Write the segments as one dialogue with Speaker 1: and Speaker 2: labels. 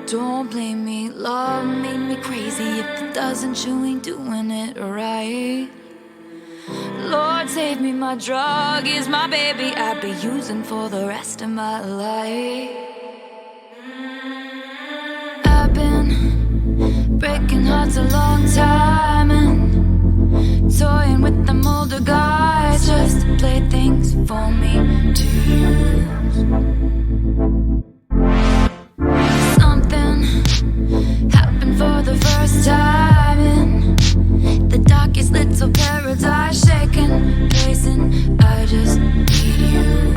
Speaker 1: Don't blame me, love made me crazy. If it doesn't, you ain't doing it right. Lord save me, my drug is my baby. I'd be using for the rest of my life. I've been breaking hearts a long time and toying with them older guys just to play things for me to use. Something happened for the first time in the darkest little paradise, shaking, pacing. I just need you.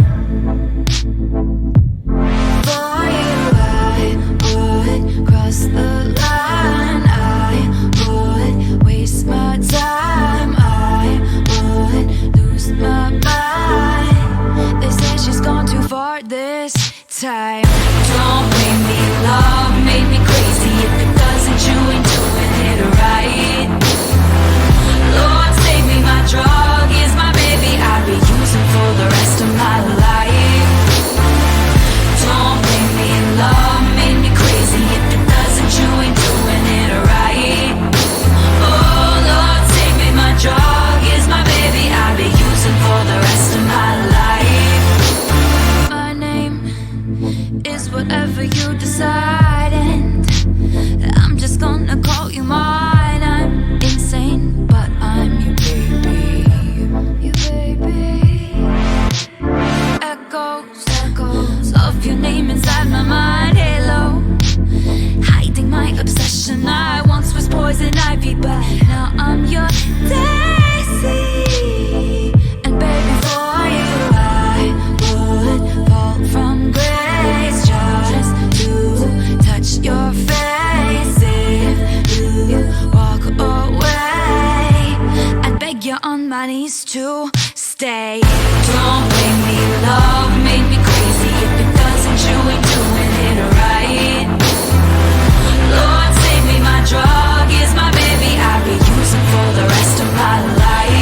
Speaker 1: For you, I would cross the line. I would waste my time. I would lose my mind. They say she's gone too far this time. Don't blame me, love made me crazy. If it doesn't, you ain't doing it right. Lord save me, my drug is my baby. I'll be using for the rest of my life. Don't blame me, love made me crazy. If it doesn't, you ain't doing it right. Oh, Lord save me, my drug is my baby. I'll be using for the rest of my life. My name is whatever you decide, and I'm just gonna call you mine. I'm insane, but I'm your baby. Your baby. Echoes of your name inside my mind. Halo, hiding my obsession. I once was poison ivy, but now I'm your daisy. And baby, for you I would fall from grace just to touch your face. If you walk away, I'd beg you on my knees to stay. Don't blame me, love made me crazy. If it doesn't, you ain't doing it right. Lord save me, my drug is my baby. I'll be using for the rest of my life.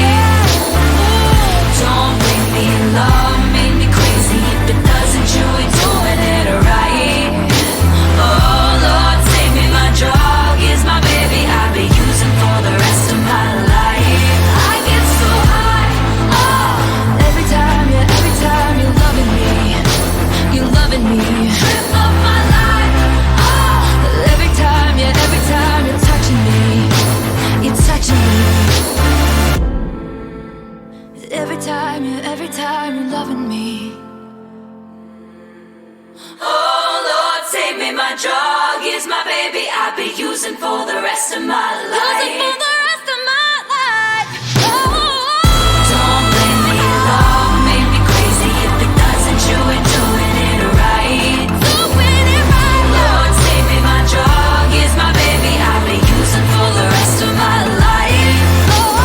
Speaker 1: Don't blame me, love made me crazy. If it doesn't, you ain't doing it right. Oh, Lord save me, my drug is my baby. I'll be using for the rest of my life. I get so high, oh, every time you're loving me. You're loving me. Trip of my life, oh, every time you're touching me. You're touching me. Every time you're loving me. Oh, Lord, save me, my drug is my baby. I'll be using for the rest of my life. Using for the rest of my life. Oh. Don't blame me, love made me crazy. If it doesn't, you ain't doing it right. Doing it right. Lord, save me, my drug is my baby. I'll be using for the rest of my life. Oh.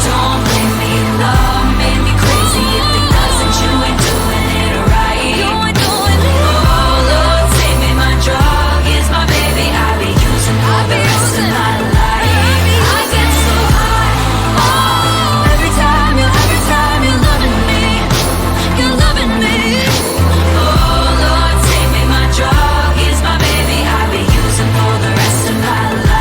Speaker 1: Don't blame me, love made me crazy. If it doesn't, you ain't doing it right. You ain't doing it. Oh, Lord, save me, my drug is my baby. I'll be using for the rest of my life. I get so high, oh, every time you're loving me. You're loving me. Oh, Lord, save me, my drug is my baby. I'll be using for the rest of my life.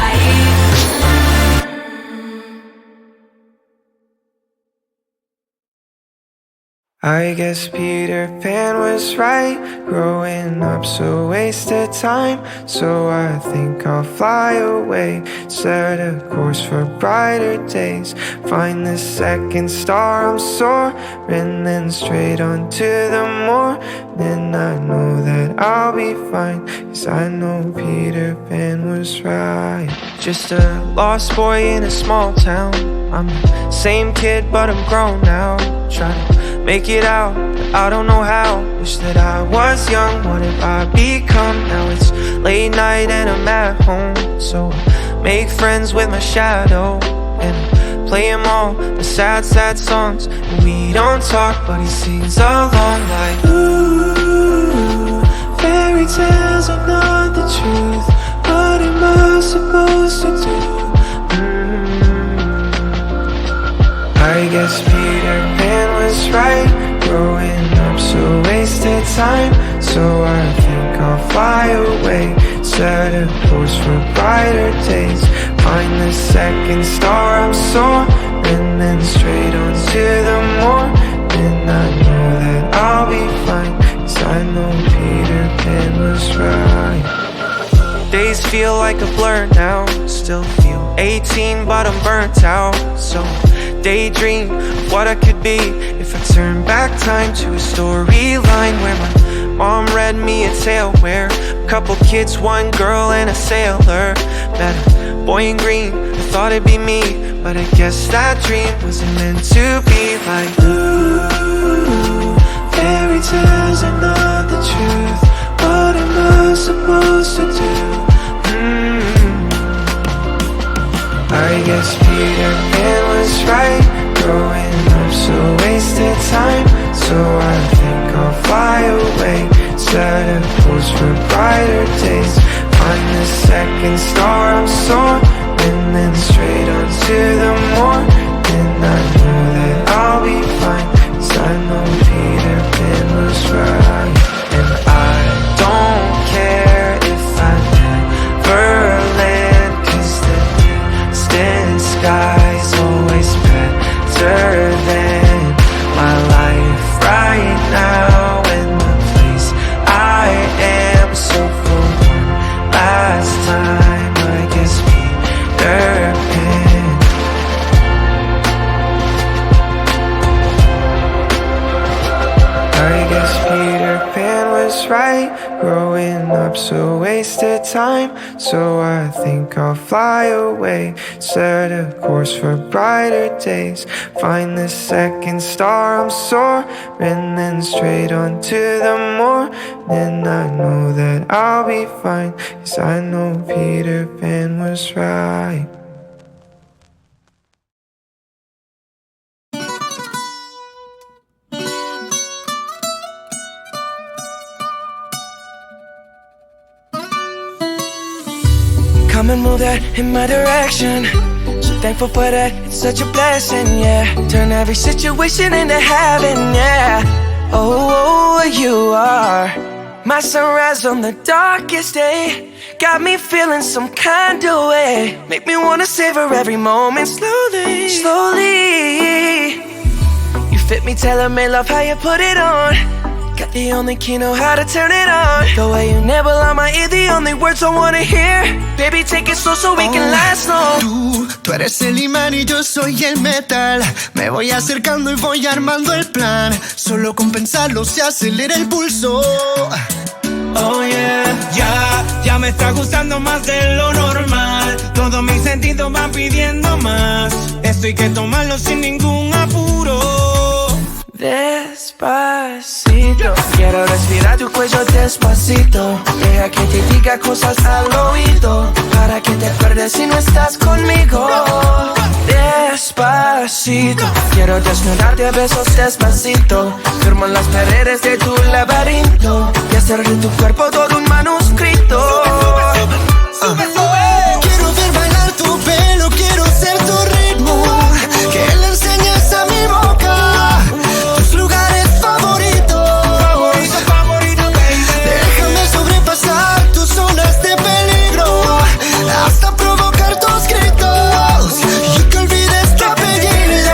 Speaker 2: I guess Peter Pan was right. Growing up's a waste of time. So I think I'll fly away, set a course for brighter days. Find the second star, I'm soaring, then straight on to the morning. I know that I'll be fine, 'cause I know Peter Pan was right. Just a lost boy in a small town. I'm the same kid, but I'm grown now. Trying to make it out, but I don't know how. Wish that I was young, what have I become? Now it's late night and I'm at home, so I make friends with my shadow and I play him all the sad, sad songs. And we don't talk, but he sings along like, ooh, fairy tales are not the truth. What am I supposed to do? I guess Peter Pan was right. Growing up's a wasted time. So I think I'll fly away, set a course for brighter days. Find the second star, I'm soaring, then straight on to the morning. I know that I'll be fine, 'cause I know Peter Pan was right. Days feel like a blur now, still feel 18 but I'm burnt out. So daydream of what I could be if I turn back time to a storyline where my mom read me a tale where a couple kids, one girl and a sailor met a boy in green. I thought it'd be me, but I guess that dream wasn't meant to be. Like, ooh, fairy tales are not the truth. What am I supposed to do? I guess Peter Pan was right. Growing up so wasted time. So I think I'll fly away, set a course for brighter days. Find the second star, I'm soaring, then straight on to the morning. I know that I'll be fine, 'cause I know Peter Pan was right. And I don't care if I never land, 'cause the distant sky's always better than my life right now. And the place I am, so for one last time, I guess Peter Pan. I guess Peter Pan was right. Growing up so wasted time. So I think I'll fly away, set a course for brighter days. Find the second star, I'm soaring, then straight on to the morning. I know that I'll be fine, 'cause I know Peter Pan was right. Come and move that in my direction. So thankful for that, it's such a blessing, yeah. Turn every situation into heaven, yeah. Oh, you are my sunrise on the darkest day. Got me feeling some kind of way. Make me wanna savor every moment slowly, slowly. You fit me, tailor-made, me love how you put it on. Got the only key, know how to turn it on. The way you nibble on my ear, the only words I wanna hear. Baby, take it slow so we can last long.
Speaker 3: Tú eres el imán y yo soy el metal. Me voy acercando y voy armando el plan. Solo con pensarlo se acelera el pulso.
Speaker 4: Oh yeah, ya me está gustando más de lo normal. Todos mis sentidos van pidiendo más. Esto hay que tomarlo sin ningún apuro.
Speaker 2: Despacito, quiero respirar tu cuello despacito. Deja que te diga cosas al oído, para que te acuerdes si no estás conmigo. Despacito, quiero desnudarte a besos despacito. Firmo en las paredes de tu laberinto y hacer de tu cuerpo todo un manuscrito.
Speaker 3: Quiero ver bailar tu pelo, quiero ser tu ritmo. Que le enseñes a mi boca tus lugares favoritos. Déjame sobrepasar tus zonas de peligro, hasta provocar tus gritos y que olvides tu apellido.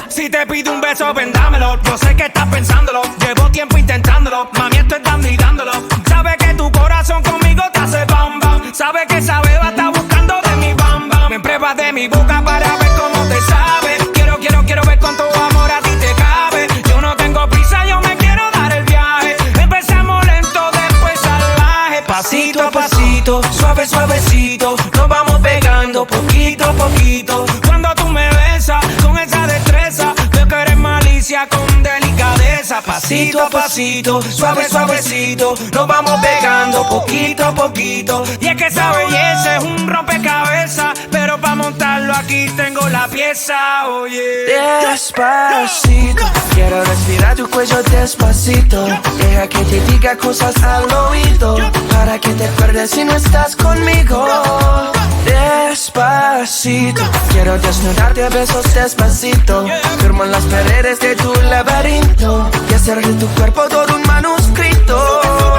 Speaker 4: Si te pido un beso, ven dámelo. Yo sé que estás pensándolo, llevo tiempo intentándolo. Mami, esto es dando y dándolo. Sabes que tu corazón conmigo te hace bam bam. Sabes que esa beba está buscando de mi bam bam. Me pruebas de mi boca para ver cómo te sabe. Quiero ver cuánto amor a ti te cabe. Yo no tengo prisa, yo me quiero dar el viaje. Empezamos lento, después salvaje. Pasito a pasito, suave suavecito, nos vamos pegando poquito a poquito. Cuando tú me besas con esa destreza, veo que eres malicia con delicadeza. Pasito a pasito, suave suavecito, nos vamos pegando poquito a poquito. Y es que esa belleza es un rompecabezas, pero para montarlo aquí tengo la pieza, oye.
Speaker 2: Despacito, quiero respirar tu cuello despacito. Deja que te diga cosas al oído, para que te acuerdes si no estás conmigo. Despacito, quiero desnudarte a besos despacito. Firmo en las paredes de tu laberinto y hacer de tu cuerpo todo un manuscrito.